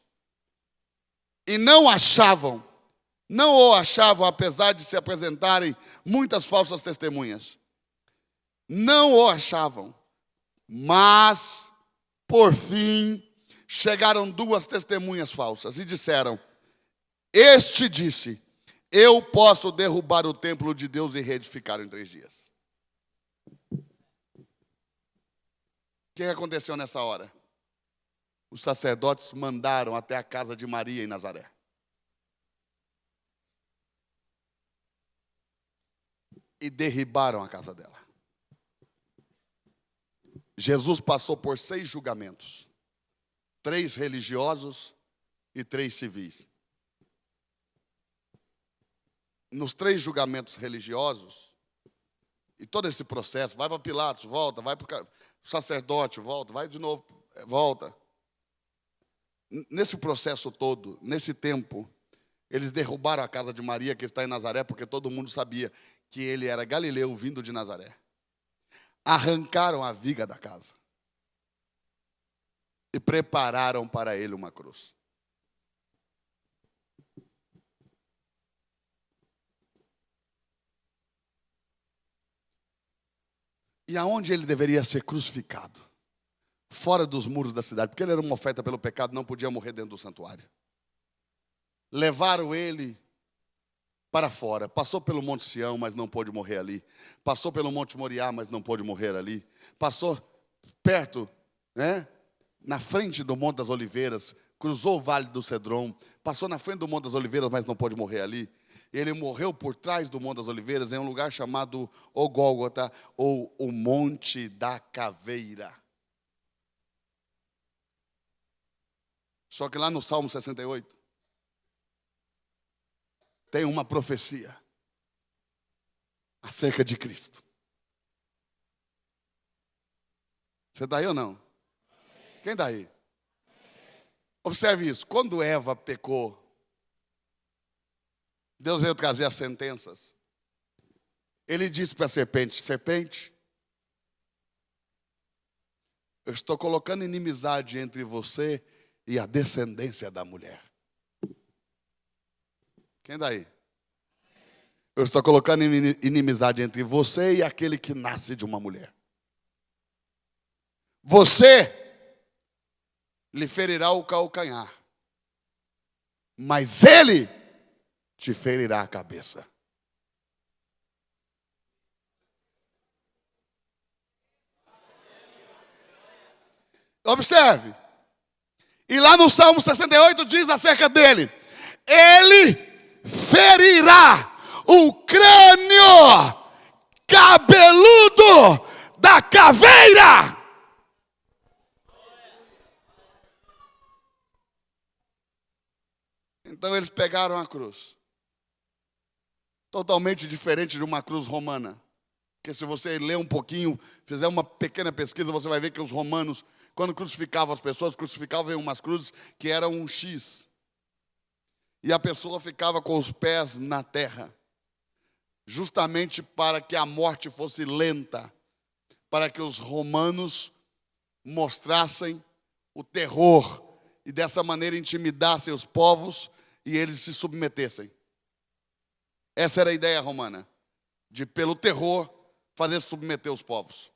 E não o achavam, apesar de se apresentarem muitas falsas testemunhas. Não o achavam, mas, por fim, chegaram duas testemunhas falsas e disseram: este disse, eu posso derrubar o templo de Deus e reedificar em 3 dias. O que aconteceu nessa hora? Os sacerdotes mandaram até a casa de Maria em Nazaré. E derribaram a casa dela. Jesus passou por 6 julgamentos. 3 religiosos e 3 civis. Nos 3 julgamentos religiosos, e todo esse processo, vai para Pilatos, volta, vai para o sacerdote, volta, vai de novo, volta. Nesse processo todo, nesse tempo, eles derrubaram a casa de Maria, que está em Nazaré, porque todo mundo sabia que ele era galileu, vindo de Nazaré. Arrancaram a viga da casa e prepararam para ele uma cruz. E aonde ele deveria ser crucificado? Fora dos muros da cidade, porque ele era uma oferta pelo pecado, não podia morrer dentro do santuário. Levaram ele para fora. Passou pelo Monte Sião, mas não pôde morrer ali. Passou pelo Monte Moriá, mas não pôde morrer ali. Passou perto, na frente do Monte das Oliveiras, cruzou o Vale do Cedron, passou na frente do Monte das Oliveiras, mas não pôde morrer ali. Ele morreu por trás do Monte das Oliveiras, em um lugar chamado o Gólgota, ou o Monte da Caveira. Só que lá no Salmo 68, tem uma profecia acerca de Cristo. Você está aí ou não? Quem está aí? Observe isso. Quando Eva pecou, Deus veio trazer as sentenças. Ele disse para a serpente: serpente, eu estou colocando inimizade entre você e a descendência da mulher. Quem daí? Eu estou colocando inimizade entre você e aquele que nasce de uma mulher. Você lhe ferirá o calcanhar, mas ele te ferirá a cabeça. Observe. E lá no Salmo 68 diz acerca dele: ele ferirá o crânio cabeludo da caveira. Então eles pegaram a cruz. Totalmente diferente de uma cruz romana. Porque se você ler um pouquinho, fizer uma pequena pesquisa, você vai ver que os romanos, quando crucificavam as pessoas, crucificavam em umas cruzes que eram um X. E a pessoa ficava com os pés na terra. Justamente para que a morte fosse lenta. Para que os romanos mostrassem o terror. E dessa maneira intimidassem os povos e eles se submetessem. Essa era a ideia romana. De, pelo terror, fazer submeter os povos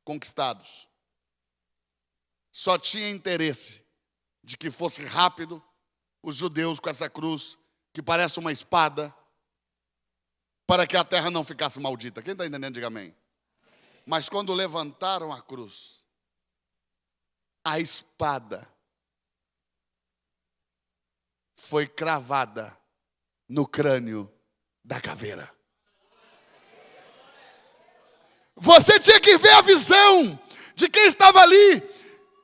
conquistados. Só tinha interesse de que fosse rápido os judeus com essa cruz, que parece uma espada, para que a terra não ficasse maldita. Quem está entendendo, diga amém. Mas quando levantaram a cruz, a espada foi cravada no crânio da caveira. Você tinha que ver a visão de quem estava ali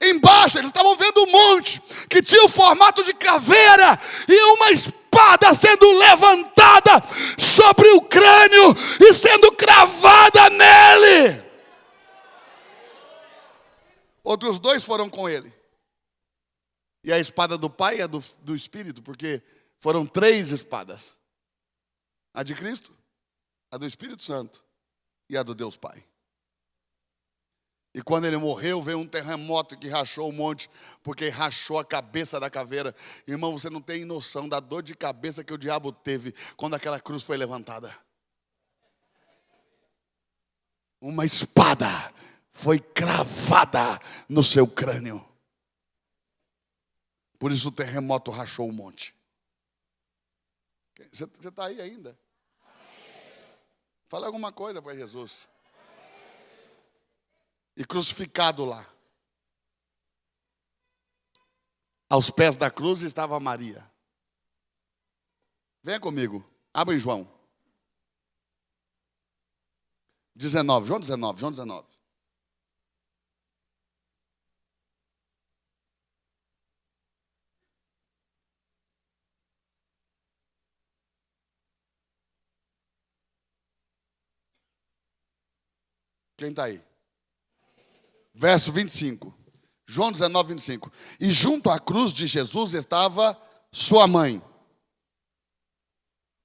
embaixo. Eles estavam vendo um monte que tinha o formato de caveira e uma espada sendo levantada sobre o crânio e sendo cravada nele. Outros dois foram com ele. E a espada do Pai é do Espírito, porque foram 3 espadas. A de Cristo, a do Espírito Santo e a do Deus Pai. E quando ele morreu, veio um terremoto que rachou o monte, porque rachou a cabeça da caveira. Irmão, você não tem noção da dor de cabeça que o diabo teve quando aquela cruz foi levantada. Uma espada foi cravada no seu crânio. Por isso o terremoto rachou o monte. Você está aí ainda? Fala alguma coisa para Jesus. E crucificado lá, aos pés da cruz estava Maria. Venha comigo, abre em João 19, João 19, João 19. Quem está aí? Verso 25. João 19, 25. E junto à cruz de Jesus estava sua mãe.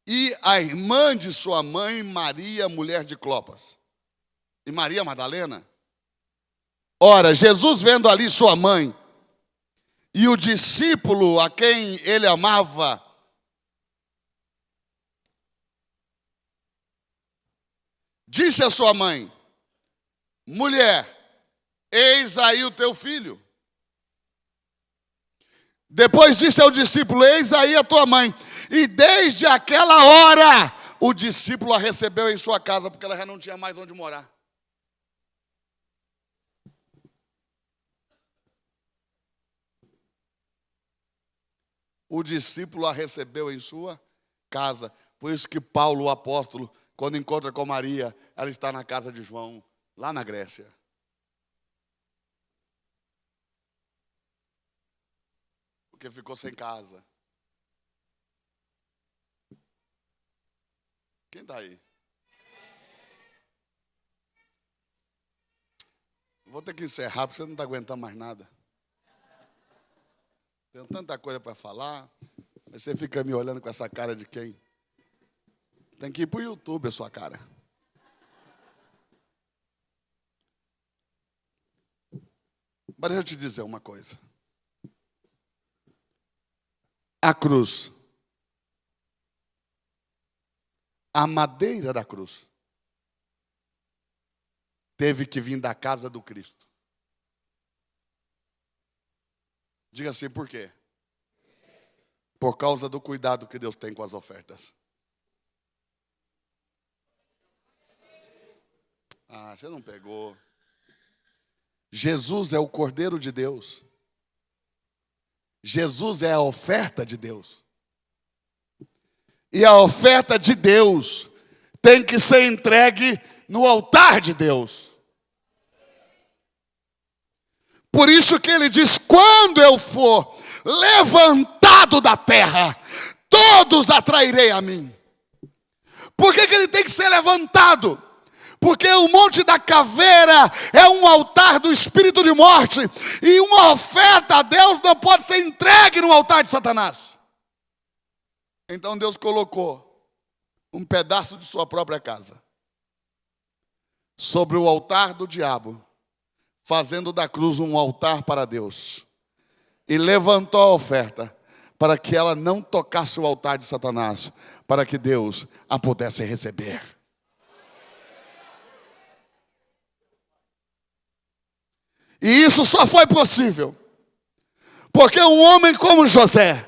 E a irmã de sua mãe, Maria, mulher de Clopas. E Maria Madalena. Ora, Jesus vendo ali sua mãe e o discípulo a quem ele amava, disse a sua mãe: mulher, eis aí o teu filho. Depois disse ao discípulo: eis aí a tua mãe. E desde aquela hora, o discípulo a recebeu em sua casa, porque ela já não tinha mais onde morar. O discípulo a recebeu em sua casa. Por isso que Paulo, o apóstolo, quando encontra com Maria, ela está na casa de João, lá na Grécia. Porque ficou sem casa. Quem está aí? Vou ter que encerrar, porque você não está aguentando mais nada. Tenho tanta coisa para falar, mas você fica me olhando com essa cara de quem? Tem que ir para o YouTube a sua cara. Mas deixa eu te dizer uma coisa. A cruz, a madeira da cruz, teve que vir da casa do Cristo. Diga assim, por quê? Por causa do cuidado que Deus tem com as ofertas. Ah, você não pegou. Jesus é o Cordeiro de Deus. Jesus é a oferta de Deus. E a oferta de Deus tem que ser entregue no altar de Deus. Por isso que ele diz: quando eu for levantado da terra, todos atrairei a mim. Por que ele tem que ser levantado? Porque o Monte da Caveira é um altar do espírito de morte. E uma oferta a Deus não pode ser entregue no altar de Satanás. Então Deus colocou um pedaço de sua própria casa sobre o altar do diabo, fazendo da cruz um altar para Deus. E levantou a oferta para que ela não tocasse o altar de Satanás, para que Deus a pudesse receber. E isso só foi possível porque um homem como José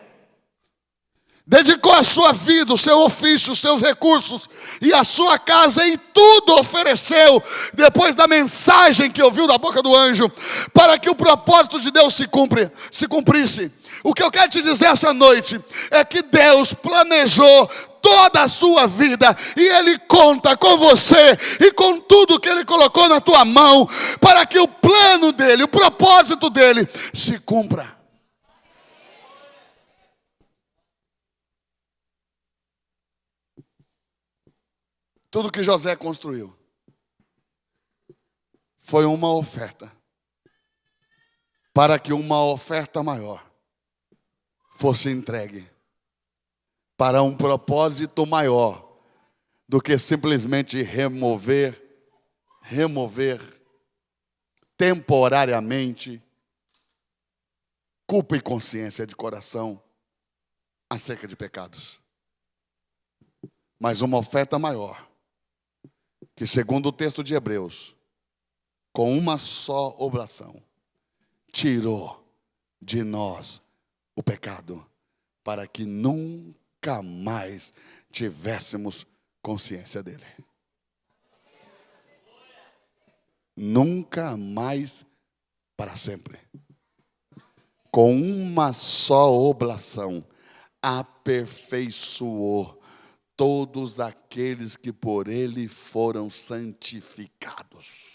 dedicou a sua vida, o seu ofício, os seus recursos e a sua casa, e tudo ofereceu depois da mensagem que ouviu da boca do anjo, para que o propósito de Deus se cumprisse. O que eu quero te dizer essa noite é que Deus planejou toda a sua vida e Ele conta com você e com tudo que Ele colocou na tua mão, para que o plano dEle, o propósito dEle se cumpra. Tudo que José construiu foi uma oferta, para que uma oferta maior fosse entregue para um propósito maior do que simplesmente remover temporariamente culpa e consciência de coração acerca de pecados. Mas uma oferta maior, que segundo o texto de Hebreus, com uma só oblação, tirou de nós o pecado, para que nunca mais tivéssemos consciência dele. Nunca mais, para sempre. Com uma só oblação, aperfeiçoou todos aqueles que por ele foram santificados.